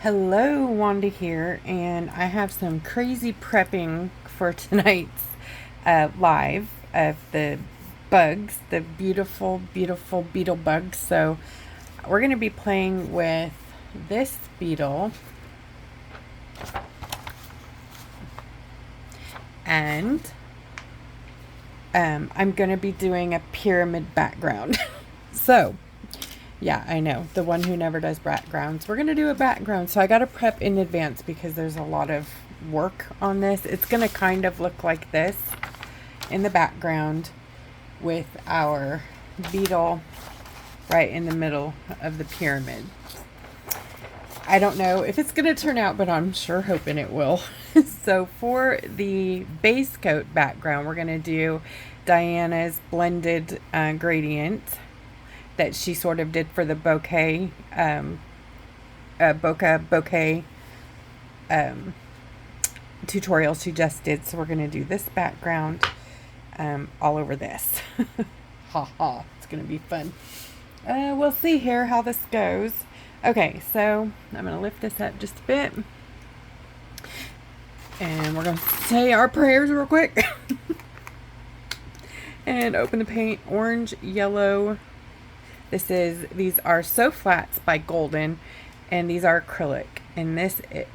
Hello, Wanda here, and I have some crazy prepping for tonight's live of the bugs, the beautiful beetle bugs. So we're going to be playing with this beetle, and I'm going to be doing a pyramid background. So yeah, I know. The one who never does backgrounds. We're going to do a background. So I got to prep in advance because there's a lot of work on this. It's going to kind of look like this in the background with our beetle right in the middle of the pyramid. I don't know if it's going to turn out, but I'm sure hoping it will. So for the base coat background, we're going to do Diana's blended gradient that she sort of did for the bouquet, bouquet tutorial she just did. So we're going to do this background all over this. Ha ha, it's going to be fun. We'll see here how this goes. Okay, so I'm going to lift this up just a bit. And we're going to say our prayers real quick. And open the paint, orange, yellow. These are So Flats by Golden, and these are acrylic. And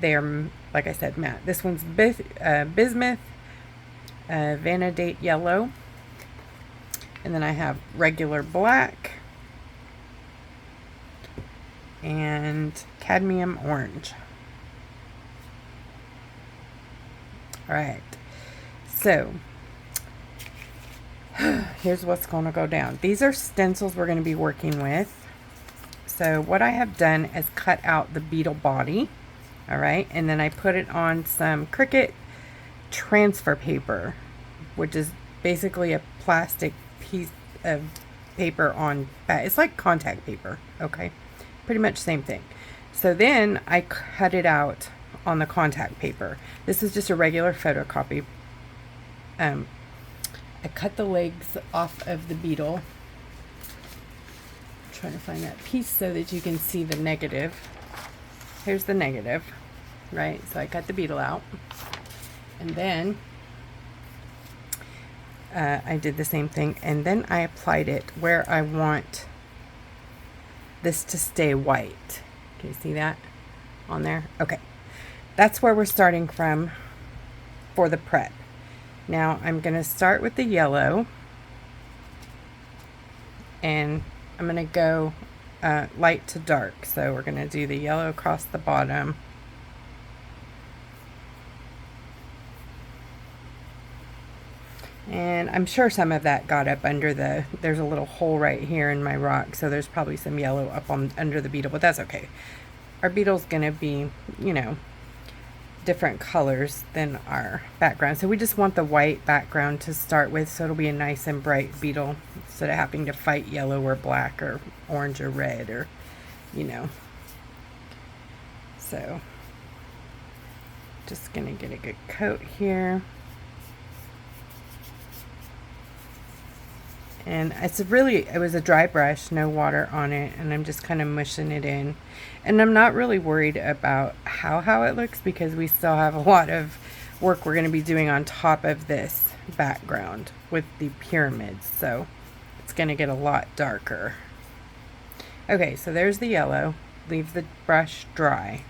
they are, like I said, matte. This one's bismuth, vanadate yellow, and then I have regular black and cadmium orange. All right, so here's what's going to go down. These are stencils we're going to be working with. So what I have done is cut out the beetle body. All right. And then I put it on some Cricut transfer paper, which is basically a plastic piece of paper on, it's like contact paper. Okay. Pretty much same thing. So then I cut it out on the contact paper. This is just a regular photocopy. I cut the legs off of the beetle. I'm trying to find that piece so that you can see the negative. Here's the negative, right? So I cut the beetle out. And then I did the same thing. And then I applied it where I want this to stay white. Can you see that on there? Okay. That's where we're starting from for the prep. Now I'm going to start with the yellow, and I'm going to go light to dark. So we're going to do the yellow across the bottom. And I'm sure some of that got up under there's a little hole right here in my rock, so there's probably some yellow up under the beetle, but that's okay. Our beetle's going to be, different colors than our background. So we just want the white background to start with, so it'll be a nice and bright beetle instead of having to fight yellow or black or orange or red or, So just gonna get a good coat here. And it was a dry brush, no water on it, and I'm just kind of mushing it in. And I'm not really worried about how it looks because we still have a lot of work we're going to be doing on top of this background with the pyramids. So it's going to get a lot darker. Okay, so there's the yellow. Leave the brush dry.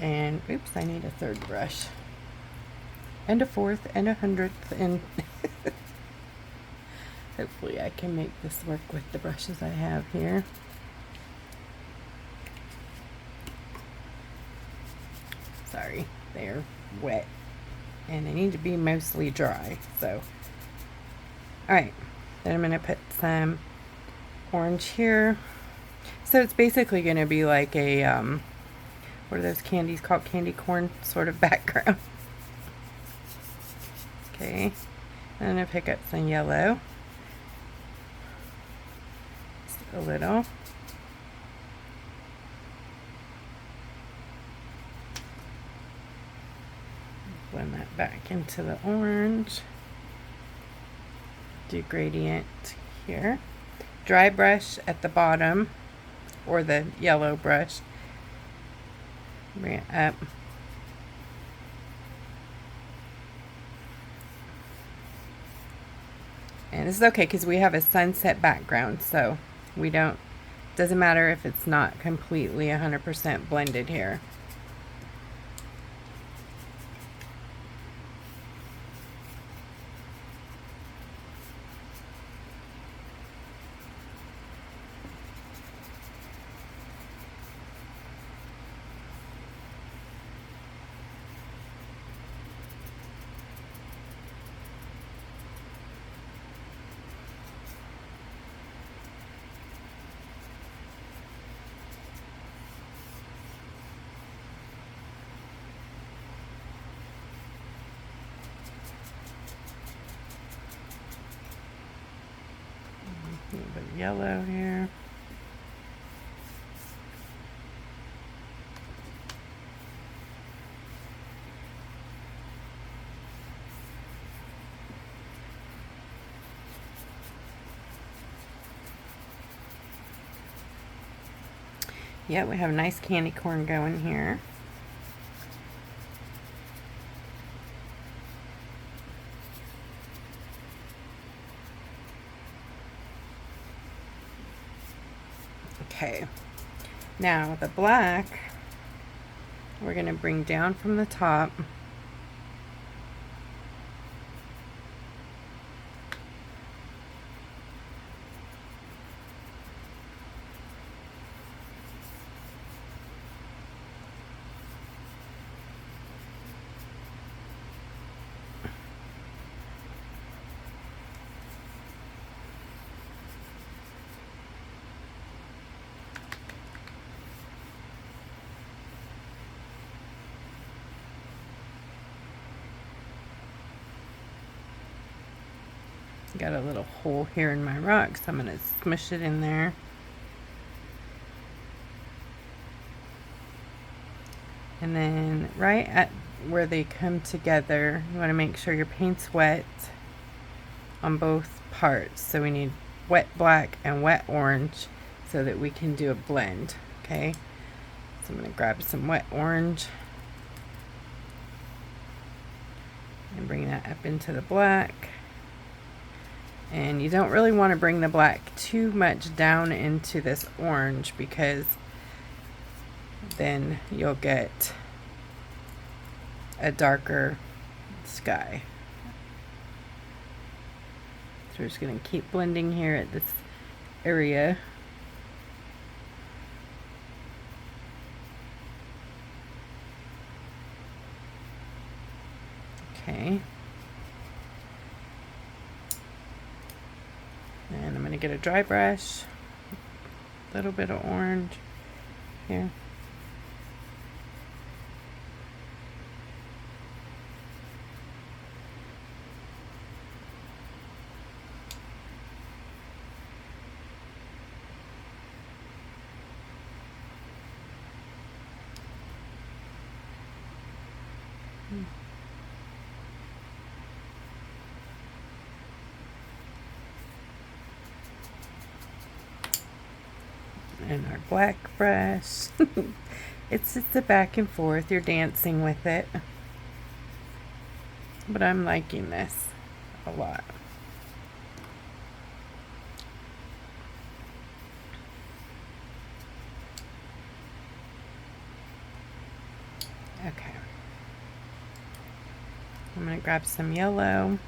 And oops, I need a third brush. And a fourth and a 100th and hopefully I can make this work with the brushes I have here. Sorry, they're wet and they need to be mostly dry. So, alright, then I'm going to put some orange here. So it's basically going to be like a, what are those candies called? Candy corn sort of background. Okay, I'm going to pick up some yellow. A little. Blend that back into the orange. Do gradient here. Dry brush at the bottom, or the yellow brush, Bring it up. And this is okay because we have a sunset background, so we don't, doesn't matter if it's not completely 100% blended here. A little bit of yellow here. Yeah, we have a nice candy corn going here. Okay, now the black, we're going to bring down from the top. Got a little hole here in my rock, so I'm going to smush it in there. And then right at where they come together, you want to make sure your paint's wet on both parts. So we need wet black and wet orange so that we can do a blend. Okay, so I'm going to grab some wet orange and bring that up into the black. And you don't really want to bring the black too much down into this orange because then you'll get a darker sky. So we're just going to keep blending here at this area. Okay. And I'm going to get a dry brush, a little bit of orange here. And our black brush. It's just a back and forth. You're dancing with it. But I'm liking this a lot. Okay. I'm going to grab some yellow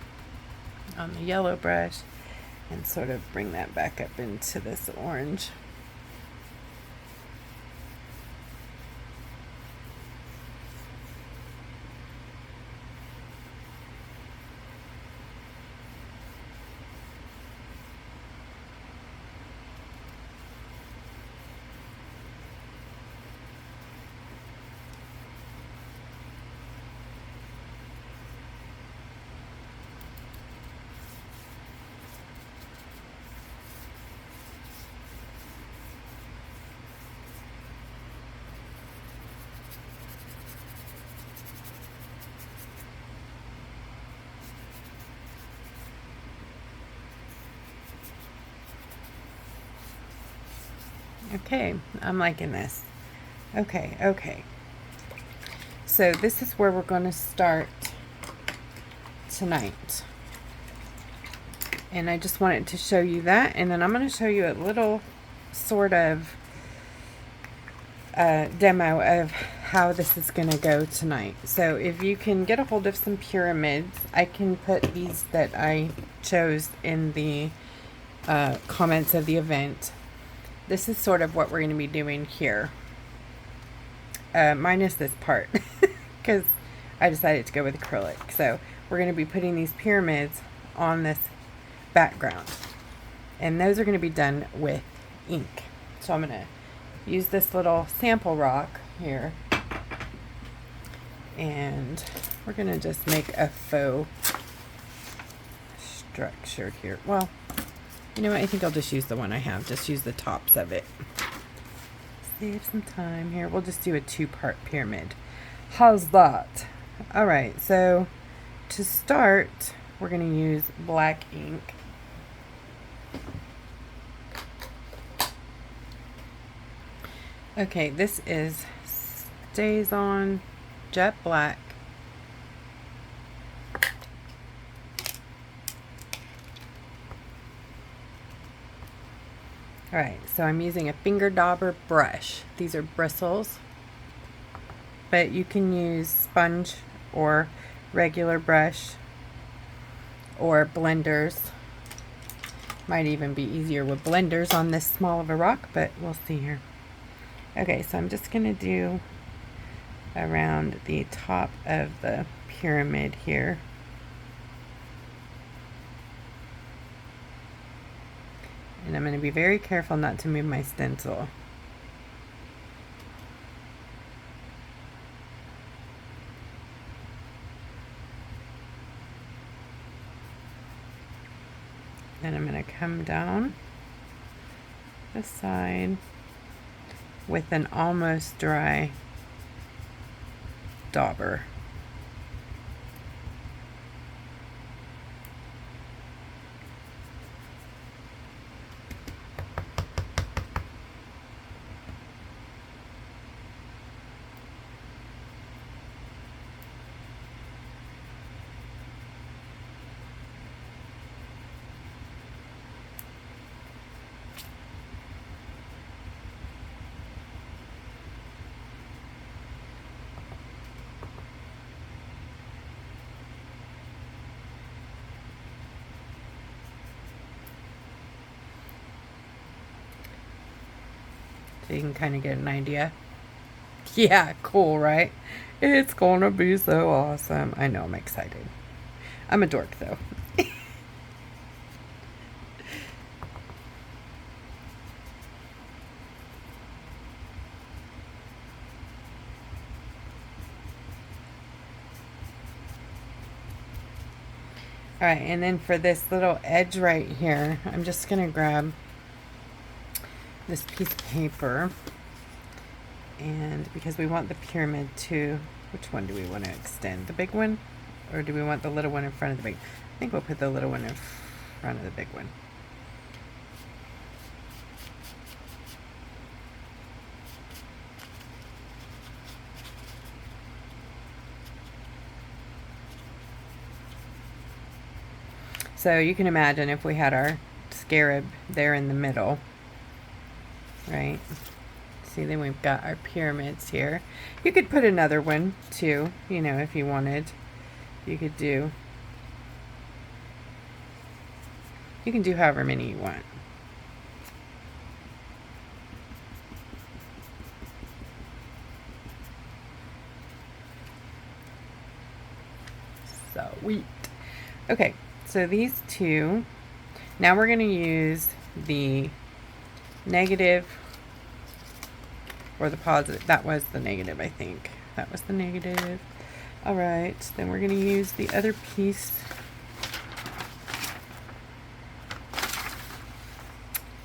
on the yellow brush and sort of bring that back up into this orange. Okay, I'm liking this. Okay. so this is where we're going to start tonight. And I just wanted to show you that, and then I'm going to show you a little sort of demo of how this is going to go tonight. So if you can get a hold of some pyramids, I can put these that I chose in the comments of the event. This is sort of what we're going to be doing here, minus this part because I decided to go with acrylic. So we're going to be putting these pyramids on this background, and those are going to be done with ink. So I'm going to use this little sample rock here, and we're going to just make a faux structure here. Well, you know what, I think I'll just use the one I have, just use the tops of it. Save some time here. We'll just do a 2-part pyramid. How's that? Alright, so to start, we're going to use black ink. Okay, this is StazOn Jet Black. Alright, so I'm using a finger dauber brush. These are bristles, but you can use sponge or regular brush or blenders. Might even be easier with blenders on this small of a rock, but we'll see here. Okay, so I'm just going to do around the top of the pyramid here. And I'm going to be very careful not to move my stencil. Then I'm going to come down the side with an almost dry dauber. So you can kind of get an idea. Yeah, cool, right? It's gonna be so awesome. I know, I'm excited. I'm a dork, though. Alright, and then for this little edge right here, I'm just gonna grab this piece of paper, and because we want the pyramid to, which one do we want to extend? The big one, or do we want the little one in front of the big? I think we'll put the little one in front of the big one. So you can imagine if we had our scarab there in the middle, right? See, then we've got our pyramids here. You could put another one too, you know, if you wanted. You can do however many you want. Sweet. Okay, so these two, now we're going to use the negative or the positive. That was the negative, I think. That was the negative. All right, then we're going to use the other piece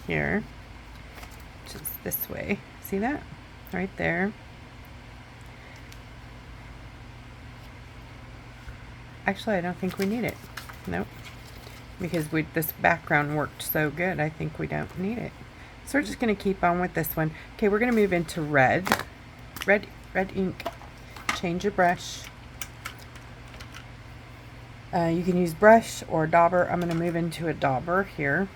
here, which is this way. See that? Right there. Actually, I don't think we need it. Nope. Because this background worked so good, I think we don't need it. So we're just going to keep on with this one. Okay, we're going to move into red. Red ink. change your brush. You can use brush or dauber. I'm going to move into a dauber here.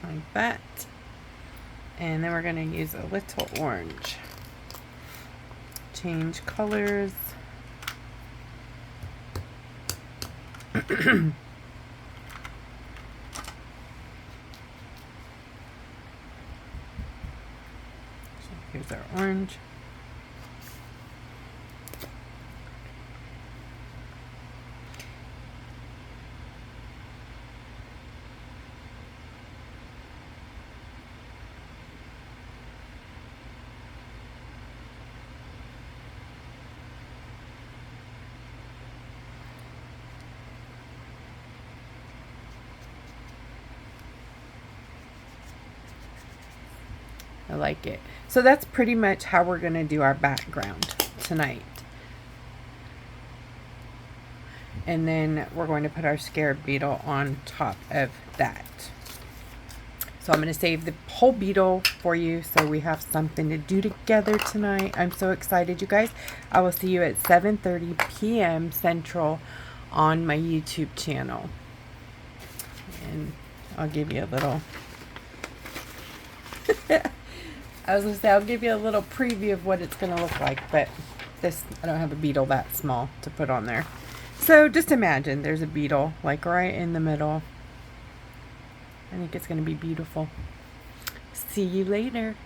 Like that. And then we're going to use a little orange. Change colors. So here's our orange. I like it. So that's pretty much how we're going to do our background tonight. And then we're going to put our scarab beetle on top of that. So I'm going to save the whole beetle for you so we have something to do together tonight. I'm so excited, you guys. I will see you at 7:30 p.m. Central on my YouTube channel. And I'll give you a little... I was going to say, I'll give you a little preview of what it's going to look like, but this, I don't have a beetle that small to put on there. So just imagine there's a beetle, like right in the middle. I think it's going to be beautiful. See you later.